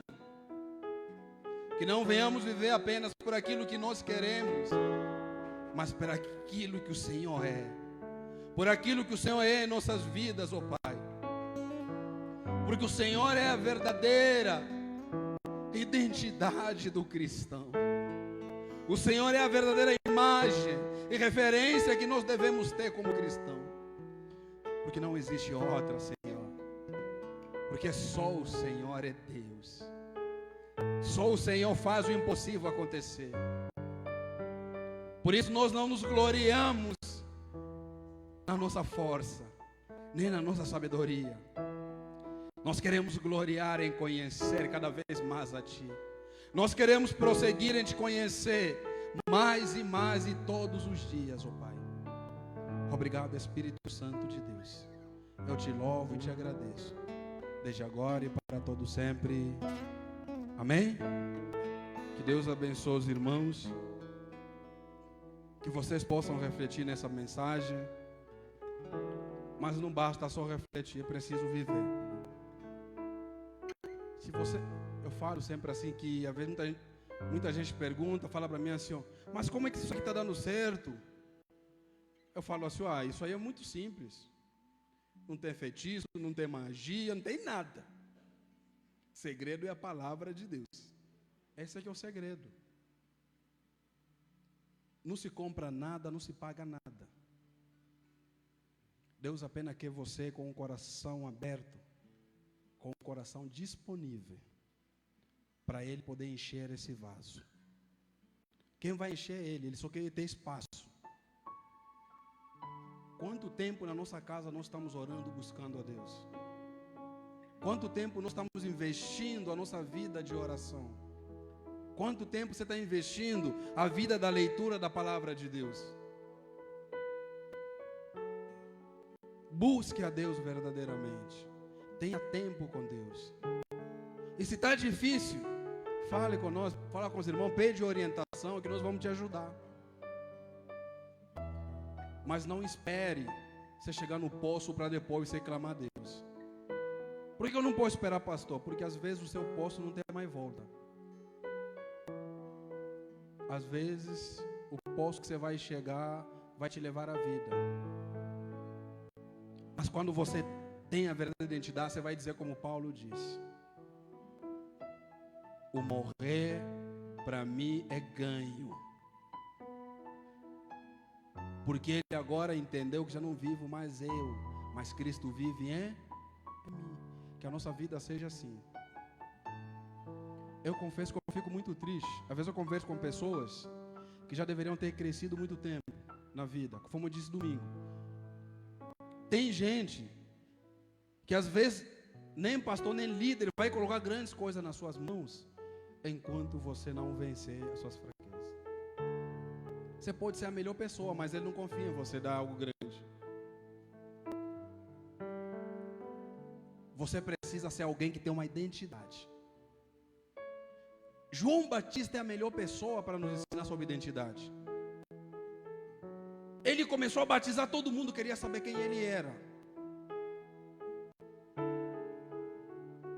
que não venhamos viver apenas por aquilo que nós queremos, mas por aquilo que o Senhor é, por aquilo que o Senhor é em nossas vidas, ó Pai, porque o Senhor é a verdadeira identidade do cristão. O Senhor é a verdadeira imagem e referência que nós devemos ter como cristão, porque não existe outra, Senhor, porque só o Senhor é Deus. Só o Senhor faz o impossível acontecer. Por isso nós não nos gloriamos na nossa força, nem na nossa sabedoria. Nós queremos gloriar em conhecer cada vez mais a Ti. Nós queremos prosseguir em Te conhecer mais e mais e todos os dias, ó Pai. Obrigado, Espírito Santo de Deus. Eu Te louvo e Te agradeço, desde agora e para todo sempre. Amém? Que Deus abençoe os irmãos, que vocês possam refletir nessa mensagem, mas não basta só refletir, é preciso viver. Eu falo sempre assim, que às vezes muita gente pergunta, fala para mim assim, ó, mas como é que isso aqui está dando certo? Eu falo assim, isso aí é muito simples. Não tem feitiço, não tem magia, não tem nada. Segredo é a palavra de Deus. Esse aqui é o segredo. Não se compra nada, não se paga nada. Deus apenas quer você com o coração aberto, com o coração disponível, para Ele poder encher esse vaso. Quem vai encher Ele só quer ter espaço. Quanto tempo na nossa casa nós estamos orando, buscando a Deus? Quanto tempo nós estamos investindo a nossa vida de oração? Quanto tempo você está investindo a vida da leitura da palavra de Deus? Busque a Deus verdadeiramente. Tenha tempo com Deus. E se está difícil, fale com nós, fala com os irmãos, pede orientação que nós vamos te ajudar. Mas não espere você chegar no poço para depois você clamar a Deus. Por que eu não posso esperar, pastor? Porque às vezes o seu poço não tem mais volta. Às vezes o poço que você vai chegar vai te levar à vida. Mas quando você tem a verdadeira identidade, você vai dizer como Paulo diz: o morrer para mim é ganho. Porque ele agora entendeu que já não vivo mais eu, mas Cristo vive em mim. Que a nossa vida seja assim. Eu confesso que eu fico muito triste. Às vezes eu converso com pessoas que já deveriam ter crescido muito tempo na vida, como eu disse domingo. Tem gente que às vezes nem pastor, nem líder vai colocar grandes coisas nas suas mãos, enquanto você não vencer as suas fraquezas. Você pode ser a melhor pessoa, mas ele não confia em você dar algo grande. Você precisa ser alguém que tem uma identidade. João Batista é a melhor pessoa para nos ensinar sobre identidade. Ele começou a batizar todo mundo, queria saber quem ele era.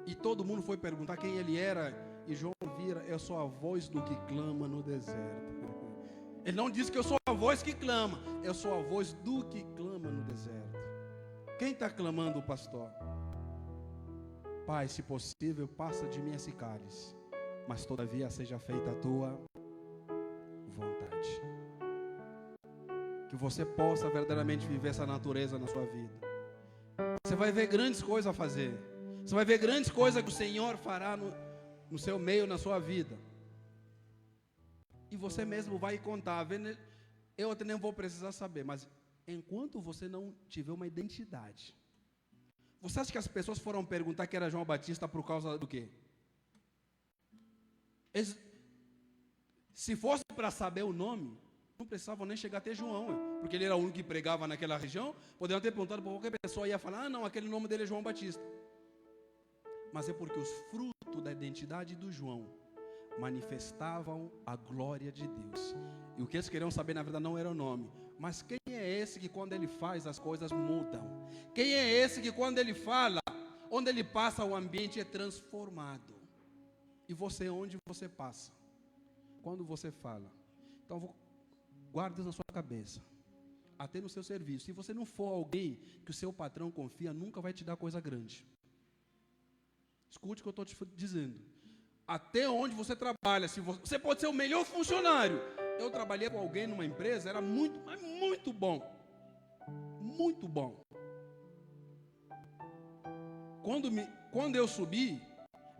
E todo mundo foi perguntar quem ele era. E João vira: eu sou a voz do que clama no deserto. Ele não disse que eu sou a voz que clama, eu sou a voz do que clama no deserto. Quem está clamando, pastor? Pai, se possível, passa de mim esse cálice, mas todavia seja feita a tua vontade. Que você possa verdadeiramente viver essa natureza na sua vida. Você vai ver grandes coisas a fazer. Você vai ver grandes coisas que o Senhor fará no seu meio, na sua vida. E você mesmo vai contar. Eu até nem vou precisar saber, mas enquanto você não tiver uma identidade. Você acha que as pessoas foram perguntar que era João Batista por causa do quê? Se fosse para saber o nome, não precisavam nem chegar até João, porque ele era o único que pregava naquela região. Poderiam ter perguntado para qualquer pessoa, ia falar, não, aquele nome dele é João Batista. Mas é porque os frutos da identidade do João manifestavam a glória de Deus. E o que eles queriam saber, na verdade, não era o nome. Mas quem é esse que quando ele faz, as coisas mudam? Quem é esse que quando ele fala, onde ele passa, o ambiente é transformado? E você, onde você passa? Quando você fala. Então, guarde isso na sua cabeça. Até no seu serviço. Se você não for alguém que o seu patrão confia, nunca vai te dar coisa grande. Escute o que eu estou te dizendo. Até onde você trabalha, se você pode ser o melhor funcionário. Eu trabalhei com alguém numa empresa, era muito bom. Muito bom. Quando eu subi,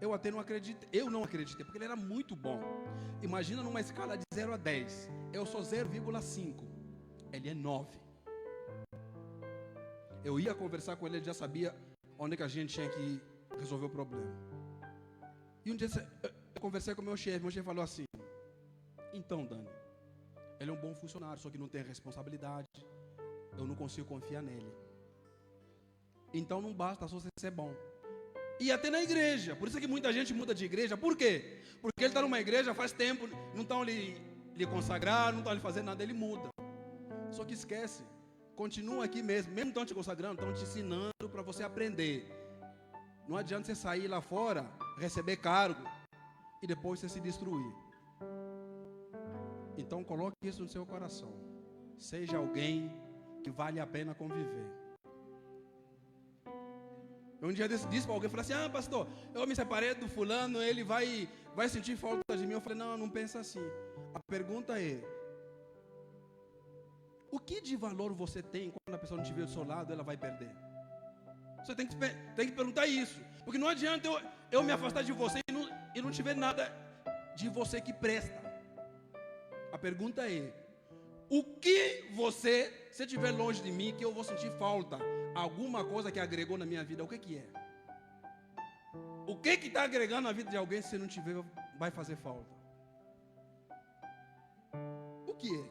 eu até não acreditei. Eu não acreditei, porque ele era muito bom. Imagina numa escala de 0 a 10. Eu sou 0,5. Ele é 9. Eu ia conversar com ele, ele já sabia onde que a gente tinha que resolver o problema. E um dia eu conversei com o meu chefe falou assim, então Dani, ele é um bom funcionário, só que não tem responsabilidade, eu não consigo confiar nele. Então não basta só você ser bom. E até na igreja, por isso que muita gente muda de igreja, por quê? Porque ele está numa igreja faz tempo, não estão lhe consagrar, não estão lhe fazendo nada, ele muda. Só que esquece, continua aqui mesmo estão te consagrando, estão te ensinando para você aprender. Não adianta você sair lá fora, receber cargo e depois você se destruir. Então coloque isso no seu coração. Seja alguém que vale a pena conviver. Eu um dia disse para alguém, falei assim, pastor, eu me separei do fulano, ele vai sentir falta de mim. Eu falei, não pensa assim. A pergunta é, o que de valor você tem quando a pessoa não estiver do seu lado, ela vai perder? Você tem que perguntar isso. Porque não adianta eu me afastar de você e não tiver nada de você que presta. A pergunta é, o que você, se estiver longe de mim, que eu vou sentir falta, alguma coisa que agregou na minha vida, o que é? O que está agregando na vida de alguém, se você não tiver, vai fazer falta? O que é?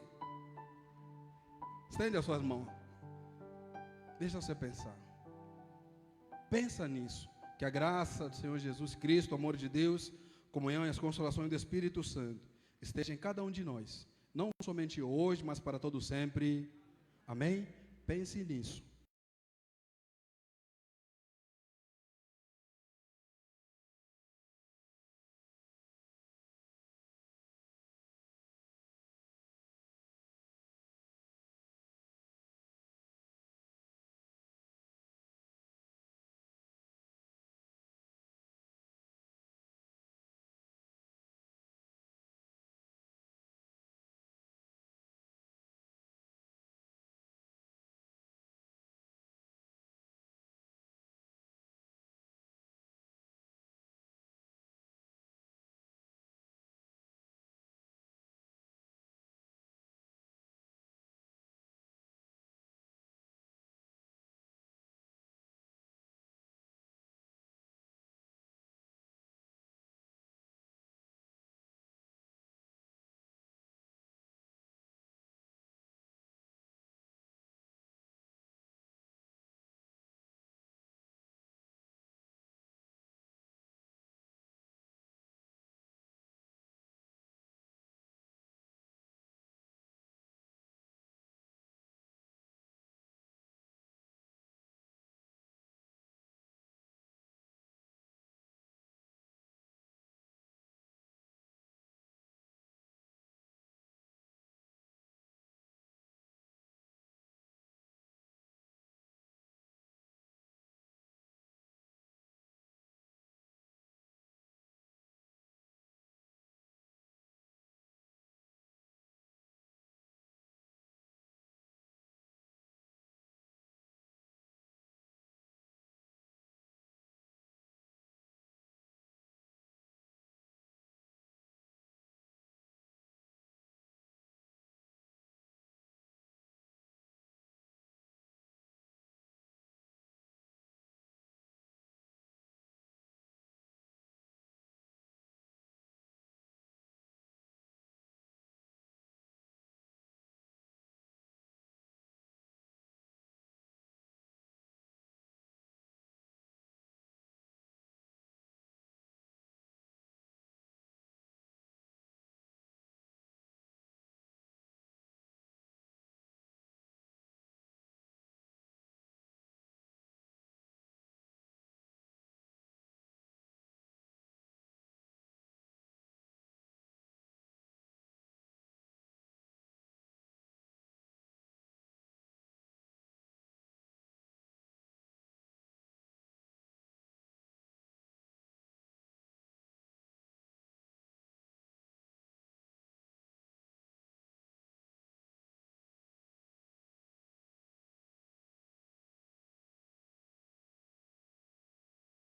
Estende as suas mãos. Deixa você pensar. Pensa nisso, que a graça do Senhor Jesus Cristo, o amor de Deus, comunhão e as consolações do Espírito Santo esteja em cada um de nós, não somente hoje, mas para todo sempre. Amém? Pense nisso.